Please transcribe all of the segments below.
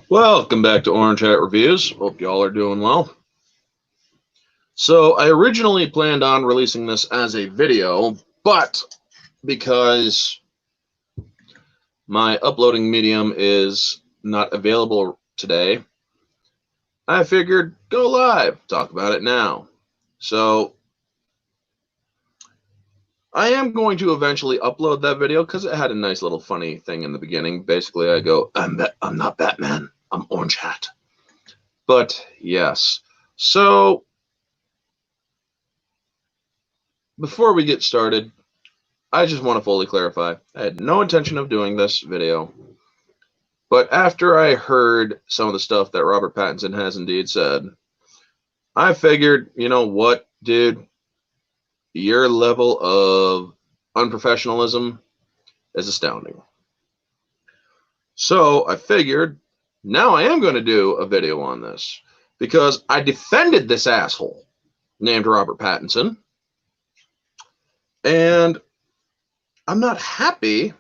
Welcome back to Orange Hat Reviews. Hope y'all are doing well. So I originally planned on releasing this as a video, but because my uploading medium is not available today, I figured go live, talk about it now. So I am going to eventually upload that video because it had a nice little funny thing in the beginning. Basically, I go, I'm not Batman, I'm Orange Hat. But yes, so before we get started, I just want to fully clarify, I had no intention of doing this video, but after I heard some of the stuff that Robert Pattinson has indeed said, I figured, you know what, dude, your level of unprofessionalism is astounding. So I figured, now I am going to do a video on this, because I defended this asshole named Robert Pattinson, and I'm not happy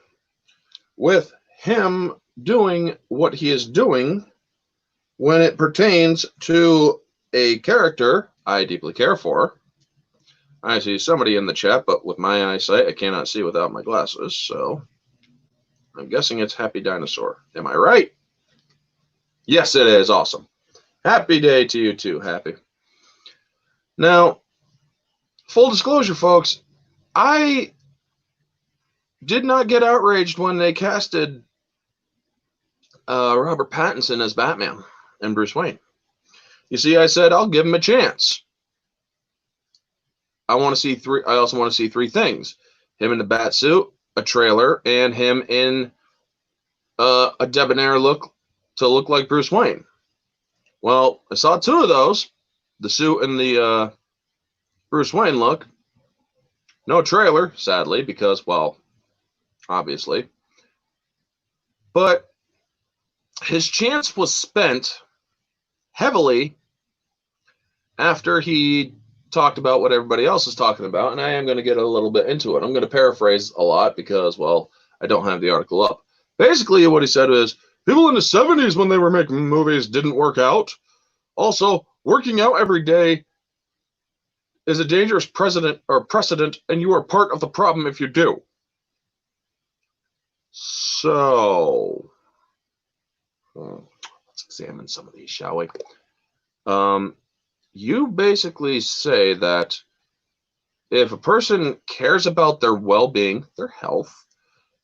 with him doing what he is doing when it pertains to a character I deeply care for. I see somebody in the chat, but with my eyesight, I cannot see without my glasses, so I'm guessing it's Happy Dinosaur. Am I right? Yes, it is. Awesome. Happy day to you too, Happy. Now, full disclosure, folks, I did not get outraged when they casted Robert Pattinson as Batman and Bruce Wayne. You see, I said I'll give him a chance. I also want to see three things: him in the bat suit, a trailer, and him in a debonair look to look like Bruce Wayne. Well, I saw two of those: the suit and the Bruce Wayne look. No trailer, sadly, because, well, obviously. But his chance was spent heavily after he talked about what everybody else is talking about, and I am going to get a little bit into it. I'm going to paraphrase a lot because, well, I don't have the article up. Basically, what he said was, people in the 70s when they were making movies didn't work out. Also, working out every day is a dangerous precedent, and you are part of the problem if you do. So, let's examine some of these, shall we? You basically say that if a person cares about their well-being, their health,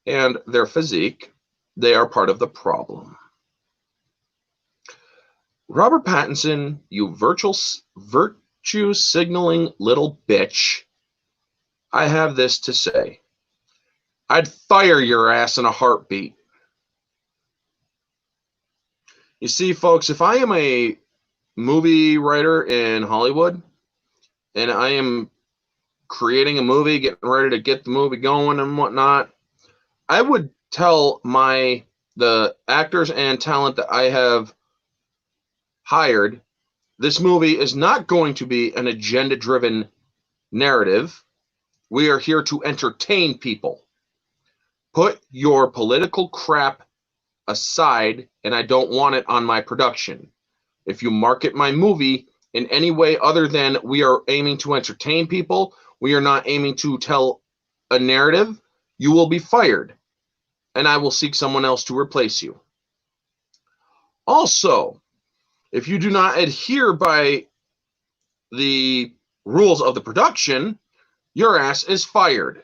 and their physique, they are part of the problem. Robert Pattinson, you virtue signaling little bitch, I have this to say. I'd fire your ass in a heartbeat. You see, folks, if I am a movie writer in Hollywood and I am creating a movie, getting ready to get the movie going and whatnot, I would tell the actors and talent that I have hired, this movie is not going to be an agenda-driven narrative. We are here to entertain people. Put your political crap aside, and I don't want it on my production. If you market my movie in any way other than we are aiming to entertain people, we are not aiming to tell a narrative, you will be fired, and I will seek someone else to replace you. Also, if you do not adhere by the rules of the production, your ass is fired.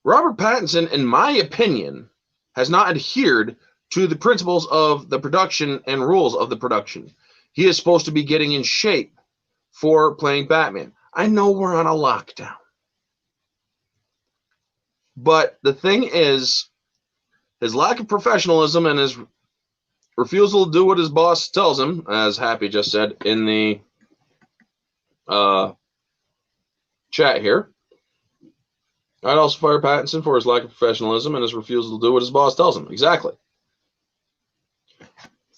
Robert Pattinson, in my opinion, has not adhered to the principles of the production and rules of the production. He is supposed to be getting in shape for playing Batman. I know we're on a lockdown. But the thing is, his lack of professionalism and his refusal to do what his boss tells him, as Happy just said in the chat here. I'd also fire Pattinson for his lack of professionalism and his refusal to do what his boss tells him. Exactly.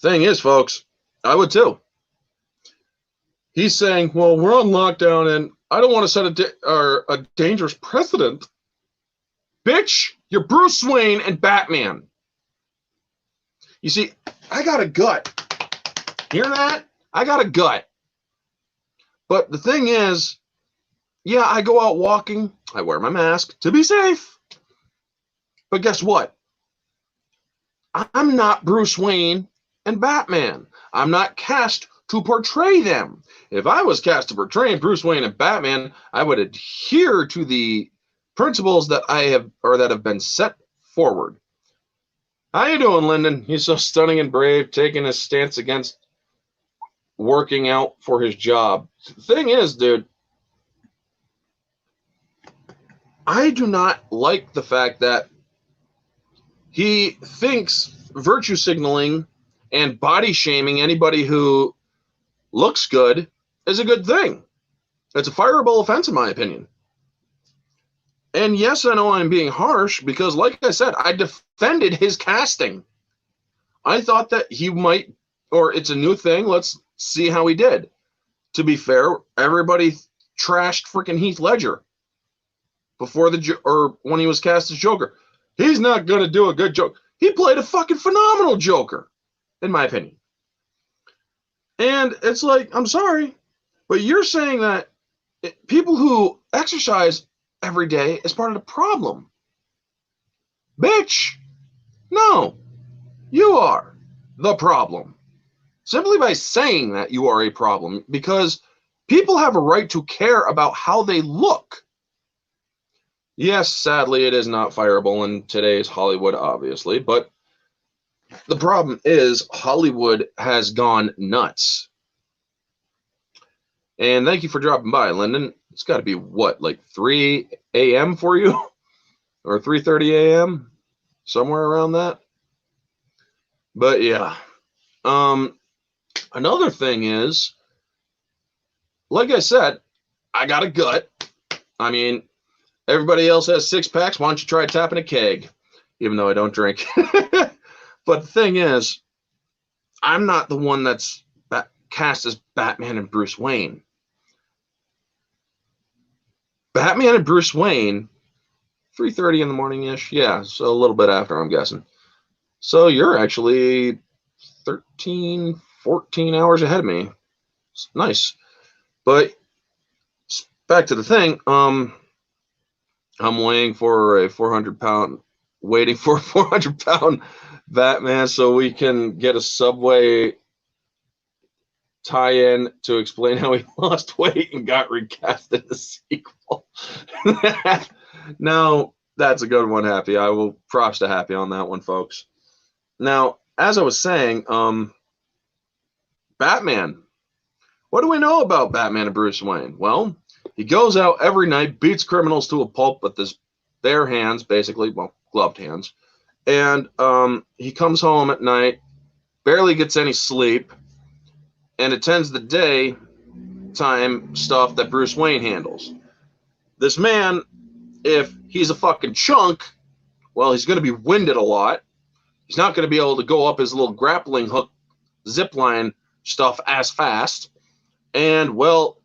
Thing is, folks, I would too. He's saying, well, we're on lockdown and I don't want to set a dangerous precedent. Bitch, you're Bruce Wayne and Batman. You see, I got a gut. Hear that? I got a gut. But the thing is, yeah, I go out walking. I wear my mask to be safe. But guess what? I'm not Bruce Wayne and Batman. I'm not cast to portray them. If I was cast to portray Bruce Wayne and Batman, I would adhere to the principles that have been set forward. How you doing, Lyndon? He's so stunning and brave, taking a stance against working out for his job. The thing is, dude, I do not like the fact that he thinks virtue signaling and body shaming anybody who looks good is a good thing. It's a fireable offense, in my opinion. And yes, I know I'm being harsh because, like I said, I defended his casting. I thought that he might, or it's a new thing. Let's see how he did. To be fair, everybody trashed freaking Heath Ledger before when he was cast as Joker. He's not going to do a good Joker. He played a fucking phenomenal Joker, in my opinion. And it's like, I'm sorry, but you're saying that people who exercise every day is part of the problem. Bitch, no, you are the problem. Simply by saying that you are a problem, because people have a right to care about how they look. Yes, sadly, it is not fireable in today's Hollywood, obviously, but the problem is Hollywood has gone nuts. And thank you for dropping by, Lyndon. It's got to be, what, like 3 a.m. for you? Or 3:30 a.m.? Somewhere around that? But yeah. Another thing is, like I said, I got a gut. I mean, everybody else has 6-packs. Why don't you try tapping a keg? Even though I don't drink. But the thing is, I'm not the one that's cast as Batman and Bruce Wayne. Batman and Bruce Wayne, 3:30 in the morning-ish. Yeah, so a little bit after, I'm guessing. So you're actually 13, 14 hours ahead of me. It's nice. But back to the thing. I'm waiting for a 400-pound Batman so we can get a Subway tie-in to explain how he lost weight and got recast in the sequel. Now, that's a good one, Happy. I will props to Happy on that one, folks. Now, as I was saying, Batman. What do we know about Batman and Bruce Wayne? Well, he goes out every night, beats criminals to a pulp with his bare hands, basically, well, gloved hands. And he comes home at night, barely gets any sleep, and attends the daytime stuff that Bruce Wayne handles. This man, if he's a fucking chunk, well, he's going to be winded a lot. He's not going to be able to go up his little grappling hook zipline stuff as fast. And, well,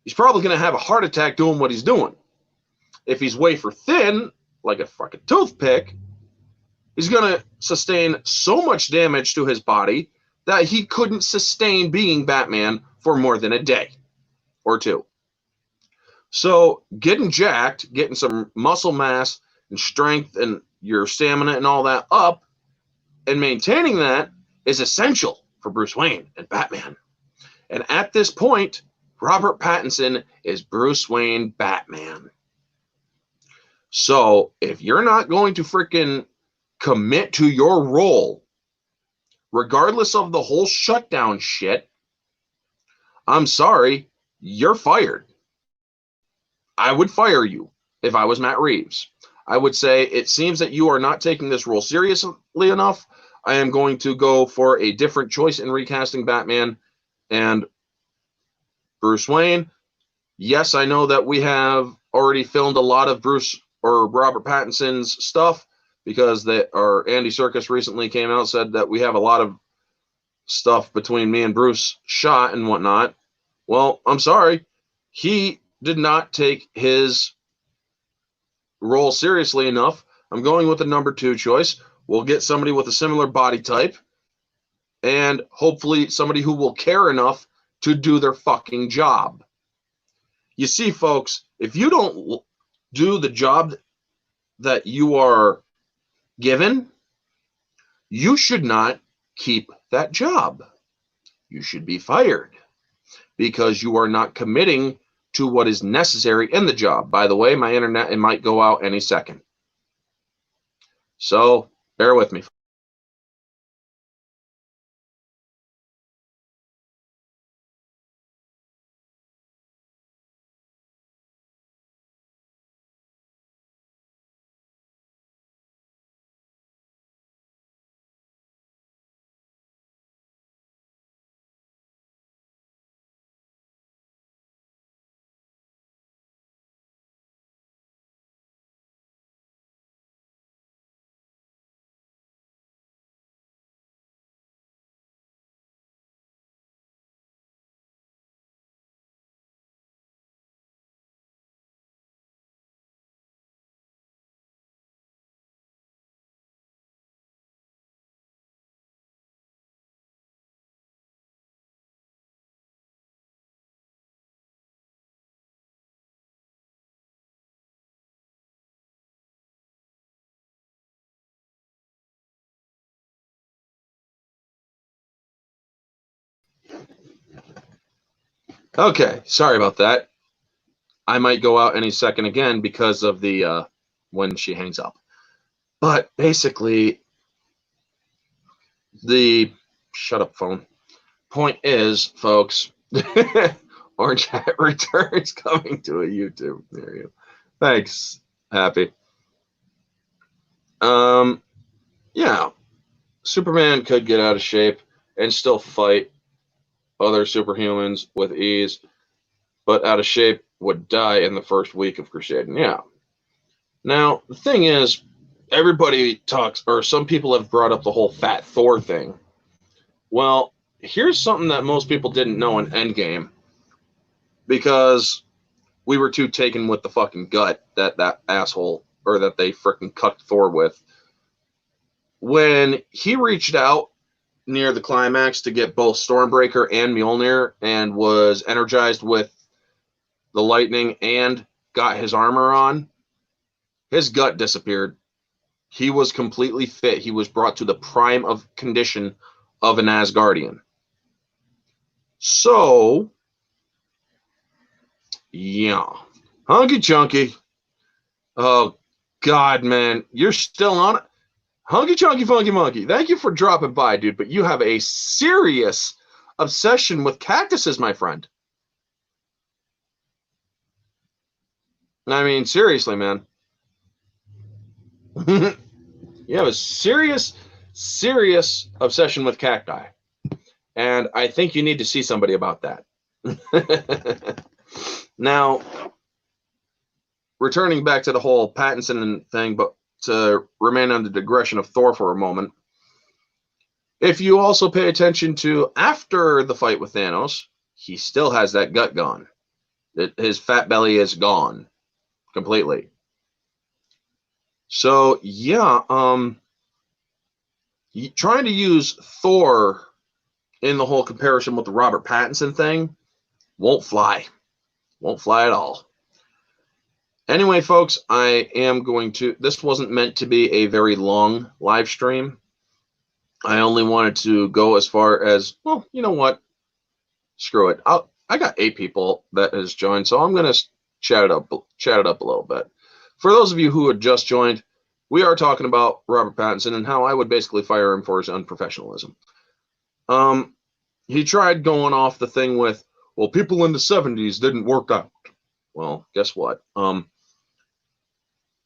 he's probably going to have a heart attack doing what he's doing. If he's wafer thin, like a fucking toothpick, he's going to sustain so much damage to his body that he couldn't sustain being Batman for more than a day or two. So getting jacked, getting some muscle mass and strength and your stamina and all that up, and maintaining that is essential for Bruce Wayne and Batman. And at this point, Robert Pattinson is Bruce Wayne Batman. So if you're not going to freaking commit to your role, regardless of the whole shutdown shit, I'm sorry, you're fired. I would fire you if I was Matt Reeves. I would say, it seems that you are not taking this role seriously enough. I am going to go for a different choice in recasting Batman and Bruce Wayne. Yes, I know that we have already filmed a lot of Bruce or Robert Pattinson's stuff, because Andy Serkis recently came out and said that we have a lot of stuff between me and Bruce shot and whatnot. Well, I'm sorry. He did not take his role seriously enough. I'm going with the number 2 choice. We'll get somebody with a similar body type, and hopefully somebody who will care enough to do their fucking job. You see, folks, if you don't do the job that you are given, you should not keep that job. You should be fired because you are not committing to what is necessary in the job. By the way, my internet, it might go out any second. So bear with me. Okay, sorry about that. I might go out any second again because of the when she hangs up. But basically, the shut up phone point is, folks, Orange Hat returns coming to a YouTube near you. Thanks, Happy. Yeah, Superman could get out of shape and still fight other superhumans with ease, but out of shape would die in the first week of Crusading. Yeah. Now, the thing is, everybody talks, or some people have brought up the whole Fat Thor thing. Well, here's something that most people didn't know in Endgame, because we were too taken with the fucking gut that asshole, or that they frickin' cut Thor with. When he reached out near the climax to get both Stormbreaker and Mjolnir and was energized with the lightning and got his armor on, his gut disappeared. He was completely fit. He was brought to the prime of condition of an Asgardian. So, yeah. Hunky Chunky. Oh, God, man. You're still on it. Hunky Chunky Funky Monkey. Thank you for dropping by, dude. But you have a serious obsession with cactuses, my friend. I mean, seriously, man. You have a serious obsession with cacti. And I think you need to see somebody about that. Now, returning back to the whole Pattinson thing, but to remain on the digression of Thor for a moment, if you also pay attention to after the fight with Thanos, he still has that gut gone. His fat belly is gone completely. So, yeah, trying to use Thor in the whole comparison with the Robert Pattinson thing won't fly. Won't fly at all. Anyway, folks, I am going to... This wasn't meant to be a very long live stream. I only wanted to go as far as... Well, you know what? Screw it. I got 8 people that has joined, so I'm going to chat it up a little bit. For those of you who had just joined, we are talking about Robert Pattinson and how I would basically fire him for his unprofessionalism. He tried going off the thing with, well, people in the 70s didn't work out. Well, guess what?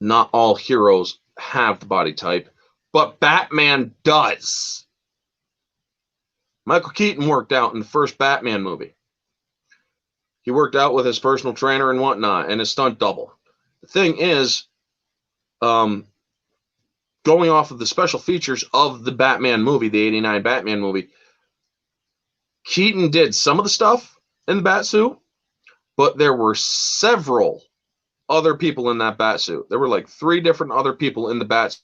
Not all heroes have the body type, but Batman does. Michael Keaton worked out in the first Batman movie. He worked out with his personal trainer and whatnot, and his stunt double. The thing is, going off of the special features of the Batman movie, the 89 Batman movie, Keaton did some of the stuff in the Batsuit, but there were several other people in that Batsuit. There were like 3 different other people in the Batsuit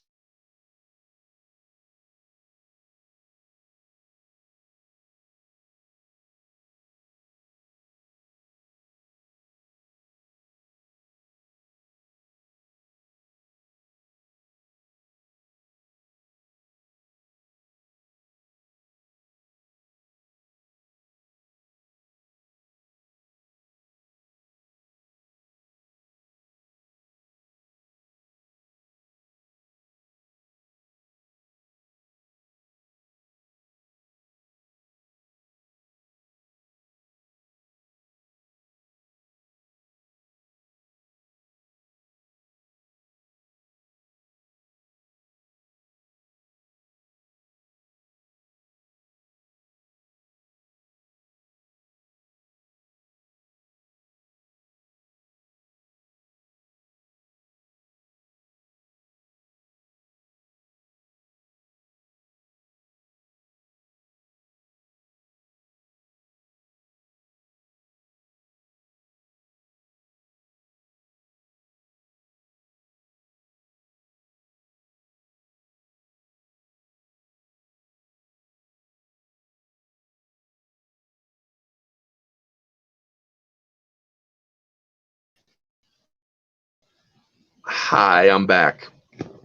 Hi, I'm back.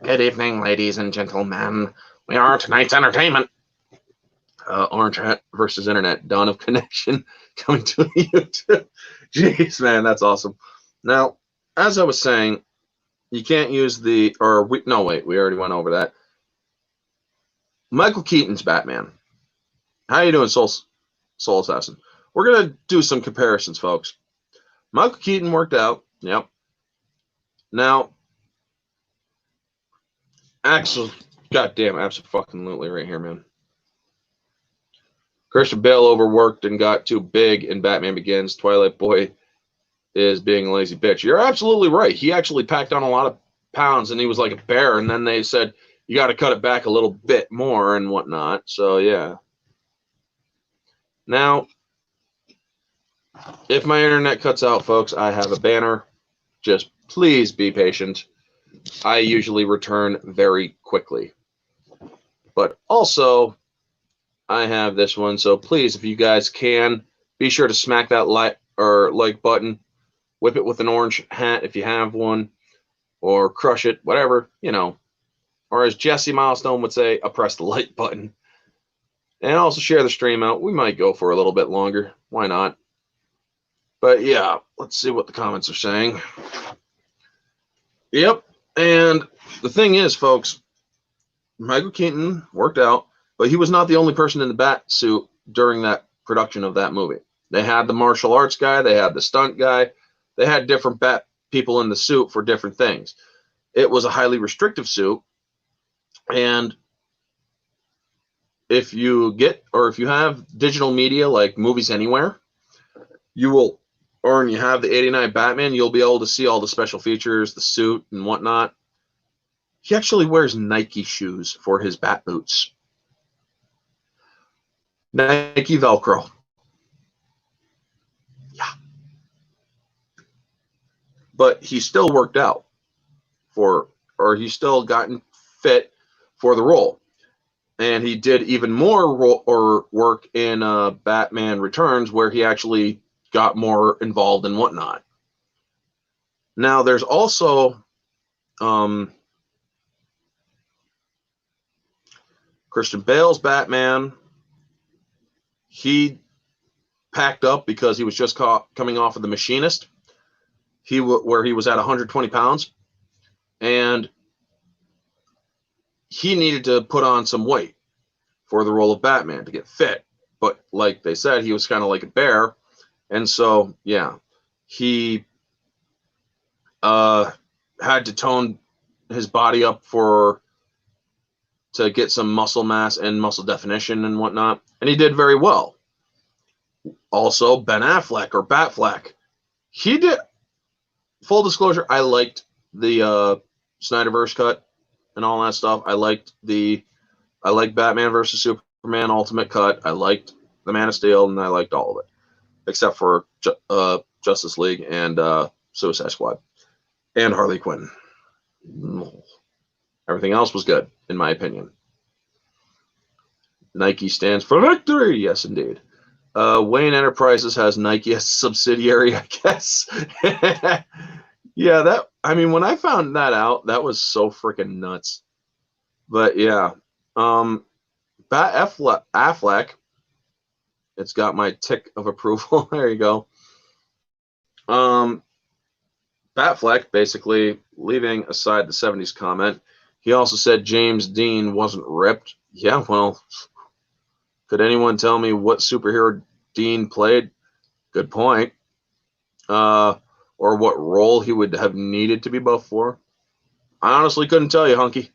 Good evening, ladies and gentlemen. We are tonight's entertainment. Orange Hat versus Internet, Dawn of Connection, coming to YouTube. Jeez, man, that's awesome. Now, as I was saying, you can't use we already went over that. Michael Keaton's Batman. How you doing, Soul Assassin? We're going to do some comparisons, folks. Michael Keaton worked out. Yep. Now, goddamn, absolutely right here, man. Christian Bale overworked and got too big in Batman Begins. Twilight Boy is being a lazy bitch. You're absolutely right. He actually packed on a lot of pounds and he was like a bear. And then they said, you got to cut it back a little bit more and whatnot. So, yeah. Now, if my internet cuts out, folks, I have a banner. Just please be patient. I usually return very quickly. But also, I have this one. So please, if you guys can, be sure to smack that like button. Whip it with an orange hat if you have one. Or crush it, whatever, you know. Or as Jesse Milestone would say, press the like button. And also share the stream out. We might go for a little bit longer. Why not? But yeah, let's see what the comments are saying. Yep. And the thing is, folks, Michael Keaton worked out, but he was not the only person in the bat suit during that production of that movie. They had the martial arts guy. They had the stunt guy. They had different bat people in the suit for different things. It was a highly restrictive suit. And if you have digital media like Movies Anywhere, you have the 89 Batman, you'll be able to see all the special features, the suit and whatnot. He actually wears Nike shoes for his bat boots. Nike Velcro. Yeah. But he still worked out he still gotten fit for the role. And he did even more work in Batman Returns, where he actually got more involved and whatnot. Now, there's also Christian Bale's Batman. He packed up because he was just coming off of The Machinist, where he was at 120 pounds. And he needed to put on some weight for the role of Batman to get fit. But like they said, he was kind of like a bear. And so, yeah, he had to tone his body up to get some muscle mass and muscle definition and whatnot. And he did very well. Also, Ben Affleck or Batfleck. He did, full disclosure, I liked the Snyderverse cut and all that stuff. I liked Batman versus Superman Ultimate Cut. I liked the Man of Steel, and I liked all of it, except for Justice League and Suicide Squad and Harley Quinn. Everything else was good, in my opinion. Nike stands for victory. Yes, indeed. Wayne Enterprises has Nike as a subsidiary, I guess. Yeah, when I found that out, that was so freaking nuts. But yeah, Affleck, it's got my tick of approval. There you go. Batfleck, basically leaving aside the 70s comment, he also said James Dean wasn't ripped. Yeah, well, could anyone tell me what superhero Dean played? Good point. Or what role he would have needed to be buff for. I honestly couldn't tell you, Hunky.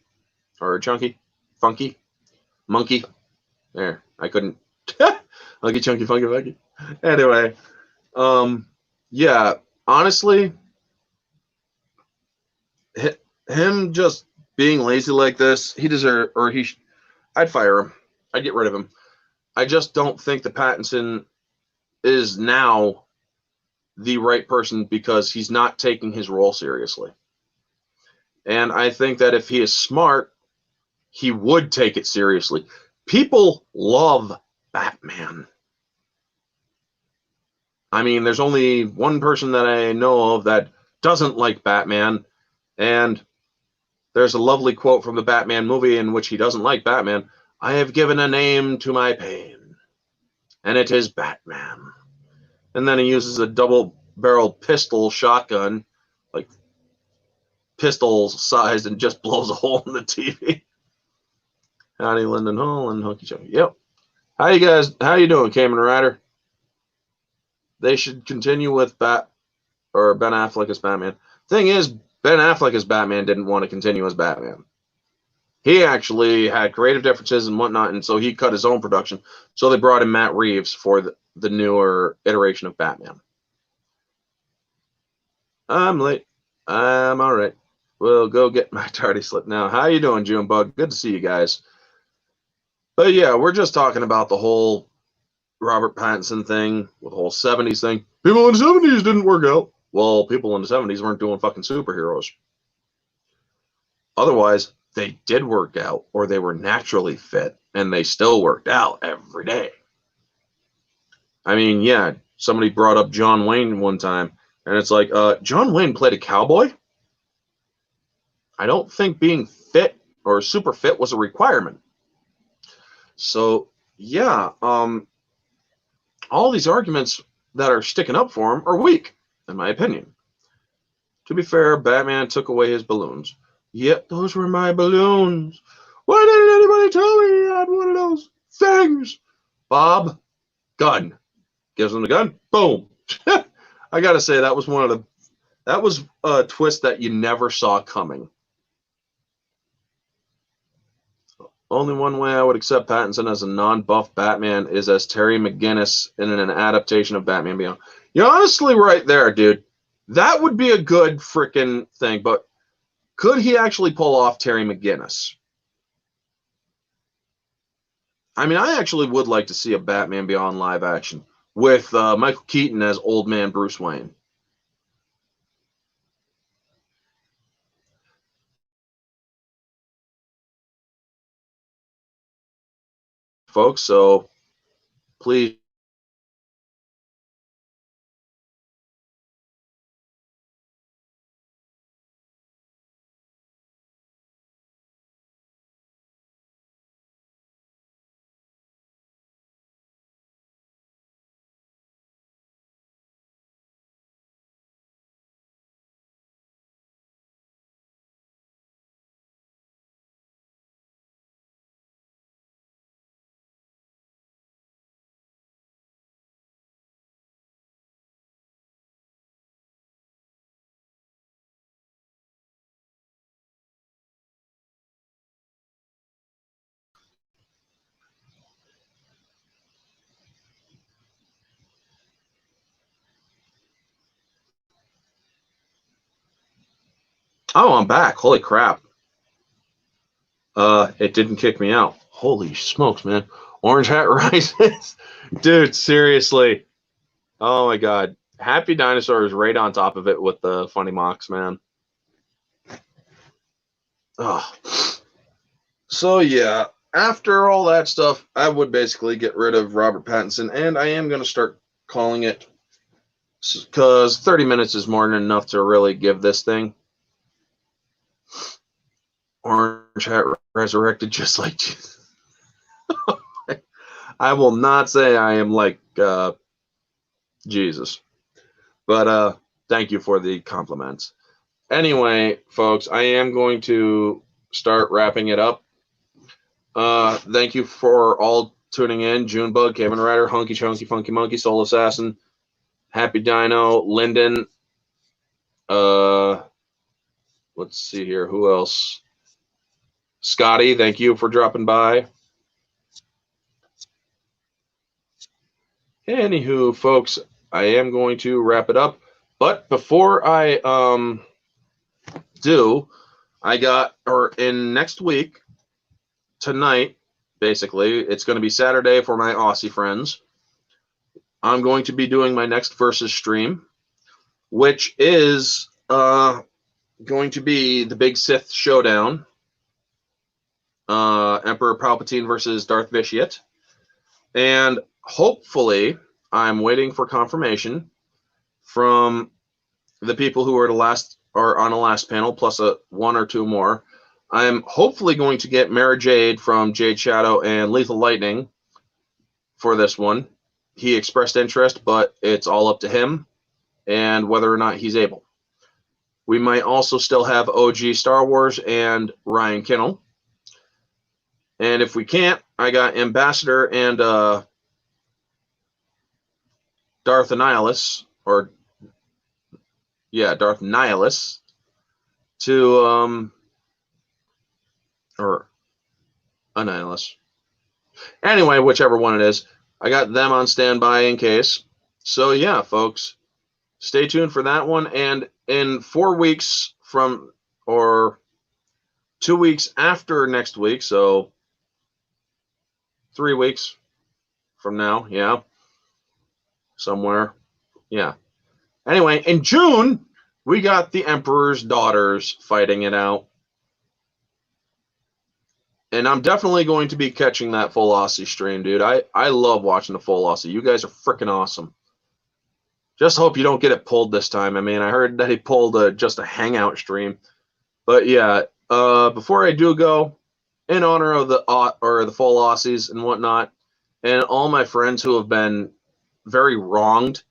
Or Chunky. Funky. Monkey. There. I couldn't. Hunky, Chunky, Funky, Funky. Anyway. Yeah. Honestly, him just being lazy like this, I'd fire him. I'd get rid of him. I just don't think that Pattinson is now the right person because he's not taking his role seriously. And I think that if he is smart, he would take it seriously. People love Batman. I mean, there's only one person that I know of that doesn't like Batman, And there's a lovely quote from the Batman movie in which he doesn't like Batman. I have given a name to my pain, and it is Batman. And then he uses a double-barreled pistol shotgun, like pistol-sized, and just blows a hole in the TV. Howdy, Lyndon Hall and Hunky Chunky. Yep. How you doing, Kamen Rider? They should continue with Ben Affleck as Batman. Thing is, Ben Affleck as Batman didn't want to continue as Batman. He actually had creative differences and whatnot, and so he cut his own production. So they brought in Matt Reeves for the newer iteration of Batman. I'm late. I'm all right. We'll go get my tardy slip now. How you doing, Junebug? Good to see you guys. But yeah, we're just talking about the whole Robert Pattinson thing, with the whole 70s thing. People in the 70s didn't work out. Well, people in the 70s weren't doing fucking superheroes. Otherwise, they did work out, or they were naturally fit, and they still worked out every day. I mean, yeah, somebody brought up John Wayne one time, and it's like, John Wayne played a cowboy? I don't think being fit or super fit was a requirement. So, yeah, all these arguments that are sticking up for him are weak, in my opinion. To be fair, Batman took away his balloons. Yet those were my balloons. Why didn't anybody tell me he had one of those things? Bob, gun. Gives him the gun. Boom. I gotta say, that was a twist that you never saw coming. Only one way I would accept Pattinson as a non-buff Batman is as Terry McGinnis in an adaptation of Batman Beyond. You're honestly right there, dude. That would be a good freaking thing, but could he actually pull off Terry McGinnis? I mean, I actually would like to see a Batman Beyond live action with Michael Keaton as old man Bruce Wayne. Folks, so please. Oh, I'm back. Holy crap. It didn't kick me out. Holy smokes, man. Orange Hat Rises. Dude, seriously. Oh my god. Happy Dinosaur is right on top of it with the funny mocks, man. Oh. So yeah, after all that stuff, I would basically get rid of Robert Pattinson, and I am going to start calling it, because 30 minutes is more than enough to really give this thing. Orange Hat Resurrected, just like Jesus. I will not say I am like Jesus, but thank you for the compliments. Anyway, folks, I am going to start wrapping it up. Thank you for all tuning in. Junebug, Kamen Rider, Hunky Chunky, Funky Monkey, Soul Assassin, Happy Dino, Lyndon. Let's see here. Who else? Scotty, thank you for dropping by. Anywho, folks, I am going to wrap it up. But before I do, in next week, tonight, basically, it's going to be Saturday for my Aussie friends. I'm going to be doing my next Versus stream, which is going to be the Big Sith Showdown. Emperor Palpatine versus Darth Vitiate. And hopefully, I'm waiting for confirmation from the people who were the last or on the last panel, plus one or two more. I'm hopefully going to get Mara Jade from Jade Shadow and Lethal Lightning for this one. He expressed interest, but it's all up to him and whether or not he's able. We might also still have OG Star Wars and Ryan Kinnell. And if we can't, I got Ambassador and Darth Annihilus, or yeah, Darth Nihilus to or Annihilus. Anyway, whichever one it is, I got them on standby in case. So yeah, folks, stay tuned for that one. And in 4 weeks from, or 2 weeks after next week, so 3 weeks from now, yeah, somewhere, yeah. Anyway, in June, we got the Emperor's Daughters fighting it out. And I'm definitely going to be catching that full Aussie stream, dude. I love watching the full Aussie. You guys are freaking awesome. Just hope you don't get it pulled this time. I mean, I heard that he pulled just a hangout stream. But yeah, before I do go, in honor of the full Aussies and whatnot, and all my friends who have been very wronged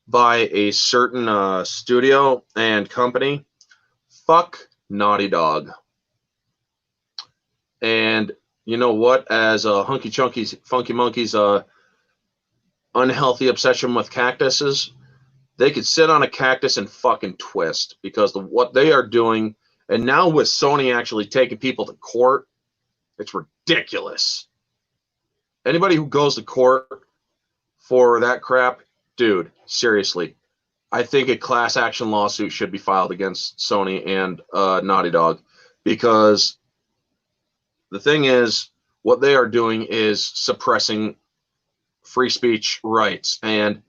by a certain studio and company, fuck Naughty Dog. And you know what? As Hunky Chunky's Funky Monkey's unhealthy obsession with cactuses, they could sit on a cactus and fucking twist, because what they are doing, and now with Sony actually taking people to court, it's ridiculous. Anybody who goes to court for that crap, dude, seriously, I think a class action lawsuit should be filed against Sony and Naughty Dog, because the thing is, what they are doing is suppressing free speech rights. And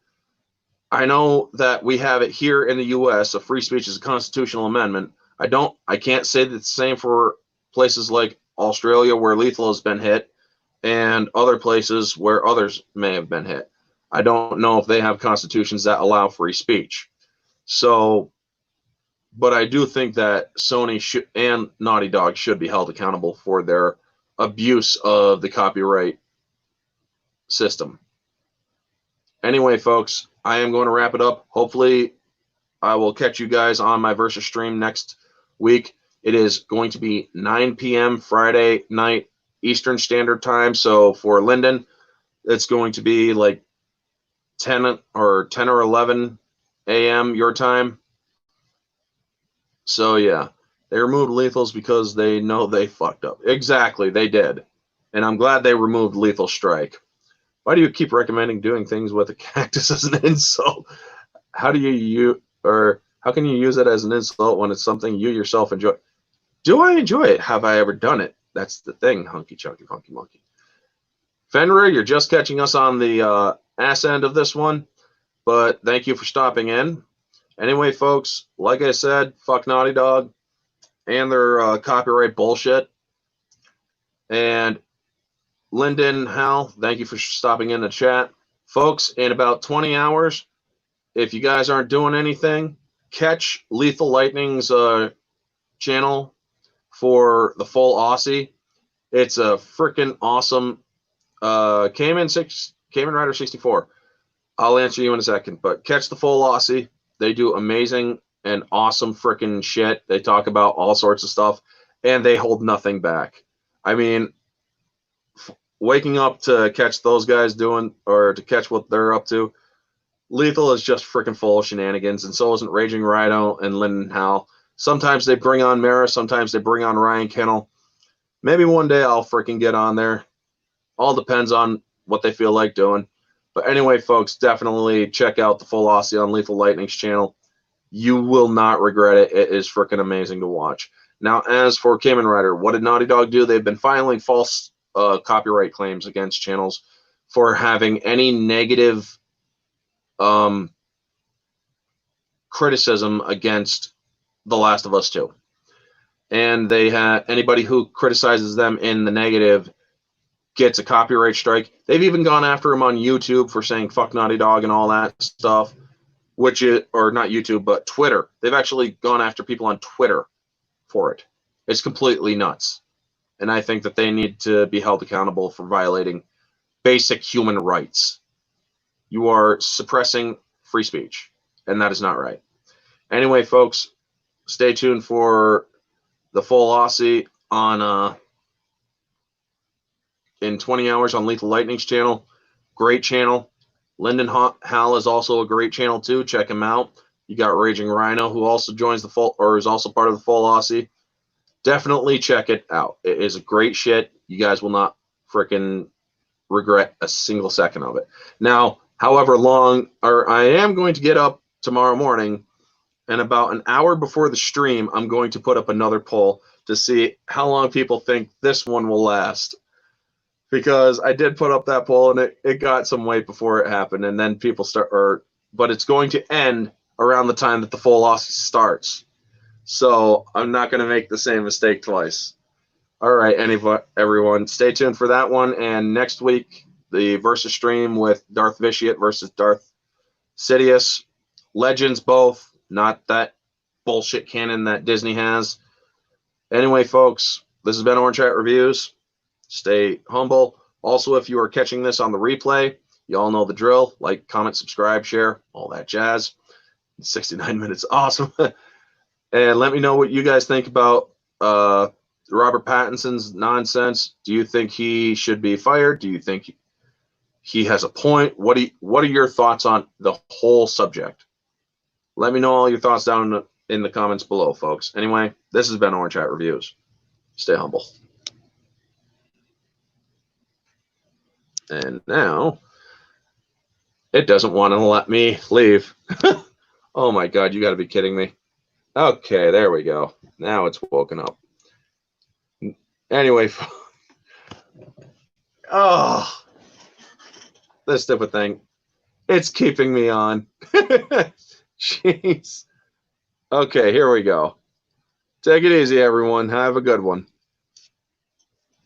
I know that we have it here in the U.S. So free speech is a constitutional amendment. I can't say that it's the same for places like Australia, where lethal has been hit, and other places where others may have been hit. I don't know if they have constitutions that allow free speech. So, but I do think that Sony and Naughty Dog should be held accountable for their abuse of the copyright system. Anyway, folks, I am going to wrap it up. Hopefully, I will catch you guys on my Versus stream next week. It is going to be 9 p.m. Friday night Eastern Standard Time. So for Lyndon, it's going to be like 10 or 11 a.m. your time. So yeah, they removed lethals because they know they fucked up. Exactly, they did. And I'm glad they removed Lethal Strike. Why do you keep recommending doing things with a cactus as an insult? How can you use it as an insult when it's something you yourself enjoy? Do I enjoy it? Have I ever done it? That's the thing, Hunky Chunky Funky Monkey. Fenrir, you're just catching us on the ass end of this one, but thank you for stopping in. Anyway, folks, like I said, fuck Naughty Dog and their copyright bullshit. And Lyndon, Hal, thank you for stopping in the chat. Folks, in about 20 hours, if you guys aren't doing anything, catch Lethal Lightning's channel for the full Aussie. It's a freaking awesome Kamen Rider 64. I'll answer you in a second, but catch the full Aussie. They do amazing and awesome freaking shit. They talk about all sorts of stuff, and they hold nothing back. I mean, waking up to catch those guys doing, or to catch what they're up to, Lethal is just freaking full of shenanigans, and so isn't Raging Rhino and Lyndon Howell. Sometimes they bring on Mara, sometimes they bring on Ryan Kinnell. Maybe one day I'll freaking get on there. All depends on what they feel like doing. But anyway, folks, definitely check out the full Aussie on Lethal Lightning's channel. You will not regret it. It is freaking amazing to watch. Now, as for Kamen Rider, what did Naughty Dog do? They've been filing false copyright claims against channels for having any negative criticism against The Last of Us 2. And they had anybody who criticizes them in the negative gets a copyright strike. They've even gone after him on YouTube for saying fuck Naughty Dog and all that stuff. which is, or not YouTube, but Twitter. They've actually gone after people on Twitter for it. It's completely nuts. And I think that they need to be held accountable for violating basic human rights. You are suppressing free speech, and that is not right. Anyway, folks, stay tuned for the full Aussie on in 20 hours on Lethal Lightning's channel. Great channel. Lyndon Hal is also a great channel too. Check him out. You got Raging Rhino, who also joins the full, or is also part of the full Aussie. Definitely check it out. It is a great shit. You guys will not freaking regret a single second of it. Now, however long, or I am going to get up tomorrow morning, and about an hour before the stream, I'm going to put up another poll to see how long people think this one will last. Because I did put up that poll, and it got some weight before it happened, and then people but it's going to end around the time that the full Aussie starts. So I'm not going to make the same mistake twice. All right, everyone, stay tuned for that one. And next week, the versus stream with Darth Vitiate versus Darth Sidious. Legends both, not that bullshit canon that Disney has. Anyway, folks, this has been Orange Hat Reviews. Stay humble. Also, if you are catching this on the replay, you all know the drill. Like, comment, subscribe, share, all that jazz. 69 minutes, awesome. And let me know what you guys think about Robert Pattinson's nonsense. Do you think he should be fired? Do you think he has a point? What are your thoughts on the whole subject? Let me know all your thoughts down in the comments below, folks. Anyway, this has been Orange Hat Reviews. Stay humble. And now, it doesn't want to let me leave. Oh my God, you got to be kidding me. Okay, there we go. Now it's woken up. Anyway, oh, this stupid thing. It's keeping me on. Jeez. Okay, here we go. Take it easy, everyone. Have a good one.